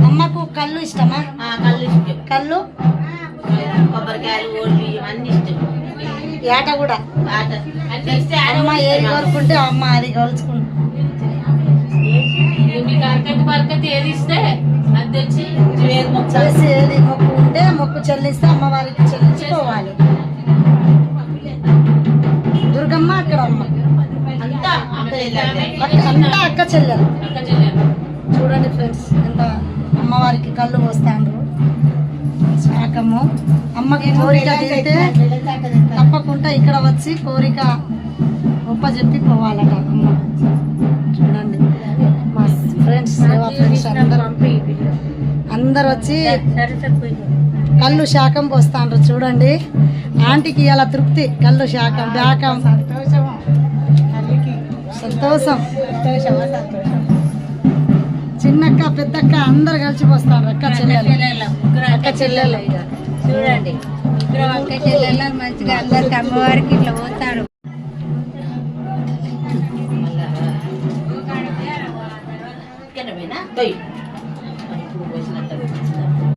అమ్మకు కళ్ళు ఇష్టమా? కళ్ళు కొబ్బరికాయలు ఓళ్ళు అన్ని ఇష్టం. ఏట కూడా అమ్మ ఏది కోరుకుంటే అమ్మ అది కొలుచుకుంటా. చేసి ఏది మొక్కు ఉంటే మొక్కు చెల్లిస్తే అమ్మవారికి చెల్లించుకోవాలి. దుర్గమ్మ అక్కడ అమ్మ అంతా అక్క చెల్లెలు. చూడండి ఫ్రెండ్స్, ఎంత అమ్మవారికి కళ్ళు పోస్తాండ్రు. శాకము అమ్మకి కోరిక తీరితే తప్పకుండా ఇక్కడ వచ్చి కోరిక గొప్ప చెప్పి పోవాలట అమ్మ. చూడండి మా ఫ్రెండ్స్ అందరు వచ్చి కళ్ళు శాకం పోస్తాండ్రు. చూడండి ఆంటీకి ఇలా తృప్తి, కళ్ళు శాకం బ్యాకం సంతోషం. చిన్నక్క పెద్దక్క అందరు కలిసి పోస్తాండ్రు. అక్క చెల్లెలు చూడండి, అక్క చెల్లెలు మంచిగా అందరికి అమ్మవారికి ఇట్లా పోతారు. ఇక్కడ